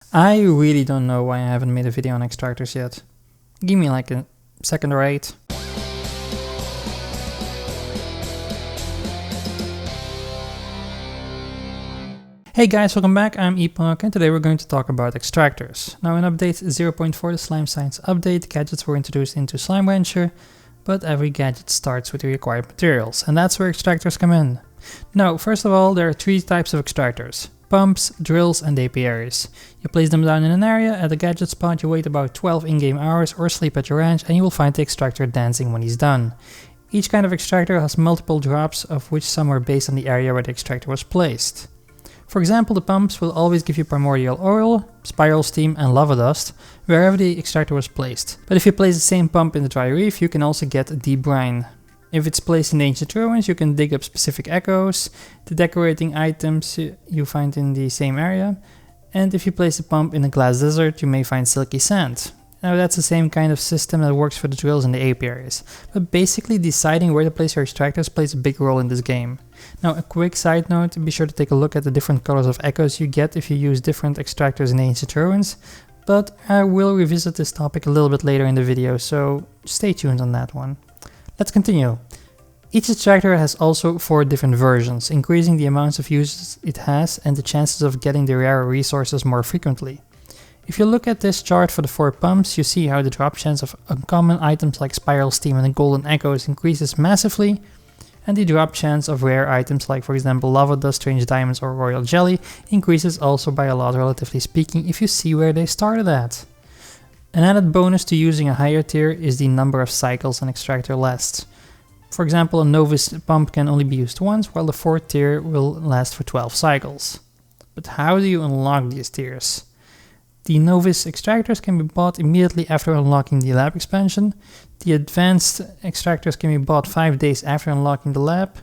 I really don't know why I haven't made a video on extractors yet. Give me like a second or 8. Hey guys, welcome back, I'm Epokk and today we're going to talk about extractors. Now in update 0.4, the Slime Science update, gadgets were introduced into Slime Rancher, but every gadget starts with the required materials, and that's where extractors come in. Now, first of all, there are 3 types of extractors: pumps, drills and apiaries. You place them down in an area, at the gadget spot you wait about 12 in-game hours or sleep at your ranch and you will find the extractor dancing when he's done. Each kind of extractor has multiple drops, of which some are based on the area where the extractor was placed. For example, the pumps will always give you primordial oil, spiral steam and lava dust wherever the extractor was placed. But if you place the same pump in the dry reef, you can also get deep brine. If it's placed in the ancient ruins, you can dig up specific echoes, the decorating items you find in the same area, and if you place the pump in a glass desert, you may find silky sand. Now that's the same kind of system that works for the drills and the apiaries, but basically deciding where to place your extractors plays a big role in this game. Now a quick side note, be sure to take a look at the different colors of echoes you get if you use different extractors in the ancient ruins, but I will revisit this topic a little bit later in the video, so stay tuned on that one. Let's continue. Each extractor has also 4 different versions, increasing the amounts of uses it has and the chances of getting the rare resources more frequently. If you look at this chart for the 4 pumps, you see how the drop chance of uncommon items like spiral steam and golden echoes increases massively, and the drop chance of rare items like, for example, lava dust, strange diamonds or royal jelly increases also by a lot, relatively speaking, if you see where they started at. An added bonus to using a higher tier is the number of cycles an extractor lasts. For example, a novice pump can only be used once, while the 4th tier will last for 12 cycles. But how do you unlock these tiers? The novice extractors can be bought immediately after unlocking the lab expansion. The advanced extractors can be bought 5 days after unlocking the lab.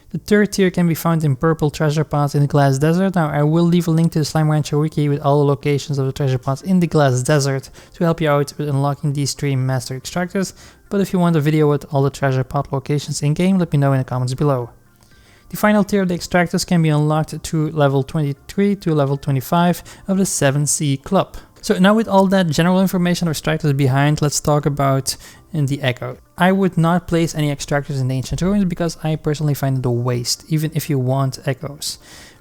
The 3rd tier can be found in purple treasure pots in the glass desert. Now I will leave a link to the Slime Rancher wiki with all the locations of the treasure pots in the glass desert to help you out with unlocking these 3 master extractors, but if you want a video with all the treasure pot locations in game, let me know in the comments below. The final tier of the extractors can be unlocked through level 23 to level 25 of the 7C club. So now with all that general information of extractors behind, let's talk about the echo. I would not place any extractors in the ancient ruins because I personally find it a waste, even if you want echoes.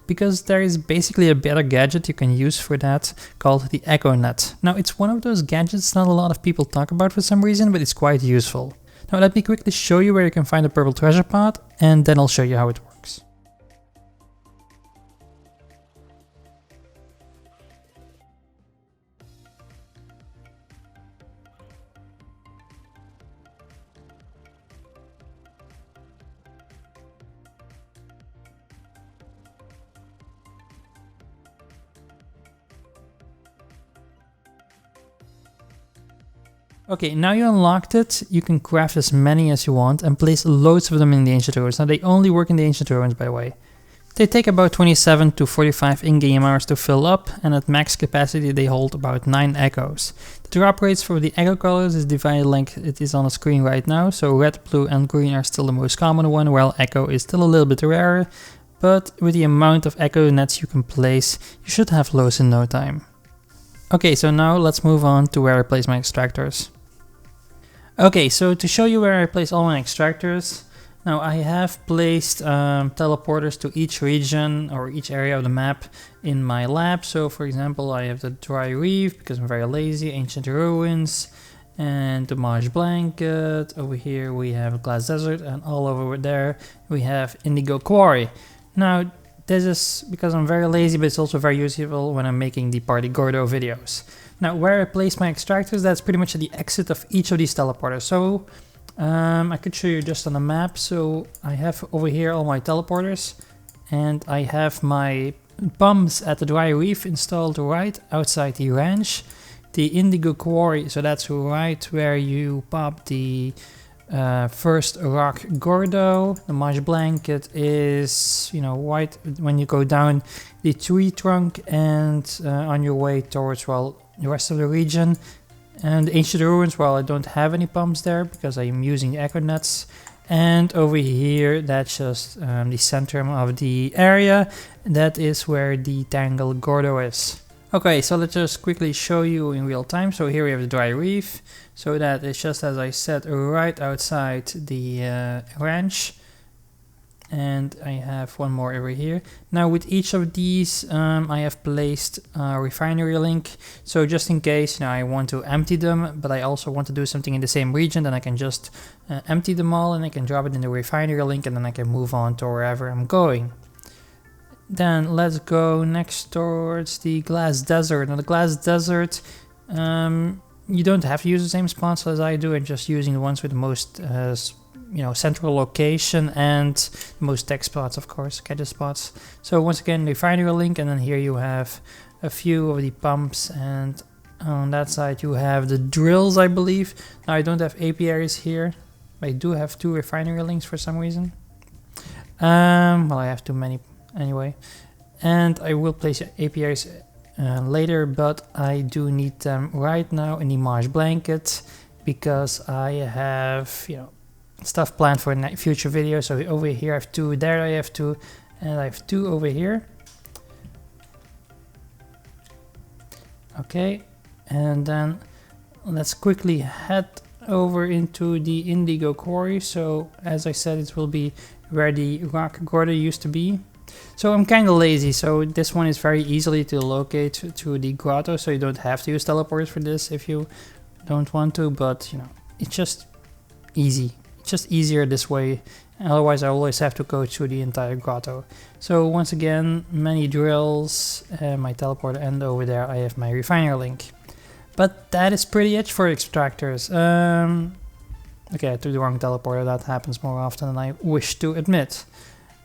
Because there is basically a better gadget you can use for that called the Echo Net. Now it's one of those gadgets not a lot of people talk about for some reason, but it's quite useful. Now let me quickly show you where you can find a purple treasure pot, and then I'll show you how it works. Okay, now you unlocked it, you can craft as many as you want and place loads of them in the ancient ruins. Now they only work in the ancient ruins, by the way. They take about 27 to 45 in-game hours to fill up, and at max capacity they hold about 9 echoes. The drop rates for the echo colors is divided like it is on the screen right now, so red, blue and green are still the most common one, while echo is still a little bit rarer, but with the amount of echo nets you can place, you should have loads in no time. Okay, so now let's move on to where I place my extractors. Okay, so to show you where I place all my extractors, now I have placed teleporters to each region or each area of the map in my lab. So for example, I have the dry reef because I'm very lazy, ancient ruins, and the marsh blanket. Over here we have a glass desert, and all over there we have indigo quarry. Now this is because I'm very lazy, but it's also very useful when I'm making the Party Gordo videos. Now where I place my extractors, that's pretty much at the exit of each of these teleporters. So I could show you just on the map. So I have over here all my teleporters, and I have my pumps at the dry reef installed right outside the ranch. The indigo quarry, so that's right where you pop the first rock Gordo. The marsh blanket is, right when you go down the tree trunk and on your way towards, well, the rest of the region. And the ancient ruins, well, I don't have any pumps there because I'm using the echo nets. And over here, that's just the center of the area. That is where the Tangle Gordo is. Okay, so let's just quickly show you in real time. So here we have the dry reef. So that is just as I said, right outside the ranch. And I have one more over here. Now with each of these I have placed a refinery link, so just in case I want to empty them, but I also want to do something in the same region, then I can just empty them all and I can drop it in the refinery link, and then I can move on to wherever I'm going. Then let's go next towards the glass desert. Now the glass desert, you don't have to use the same spots as I do, and just using the ones with the most central location and most tech spots, of course, gadget spots. So once again, refinery link, and then here you have a few of the pumps, and on that side you have the drills, I believe. Now I don't have apiaries here. I do have 2 refinery links for some reason. Well, I have too many anyway, and I will place apiaries later, but I do need them right now in the marsh blanket because I have stuff planned for a future video. So over here I have 2, there I have 2, and I have 2 over here. Okay, and then let's quickly head over into the indigo quarry. So as I said, it will be where the rock grotto used to be. So I'm kind of lazy, so this one is very easily to locate to the grotto, so you don't have to use teleporters for this if you don't want to, but it's just easy. Just easier this way, otherwise I always have to go through the entire grotto. So once again, many drills, my teleporter, and over there I have my refinery link. But that is pretty it for extractors. Okay, I took the wrong teleporter, that happens more often than I wish to admit.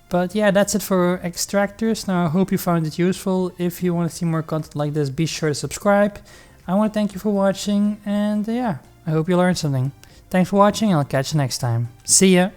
But yeah, that's it for extractors. Now I hope you found it useful. If you want to see more content like this, be sure to subscribe. I want to thank you for watching, and yeah, I hope you learned something. Thanks for watching, and I'll catch you next time. See ya!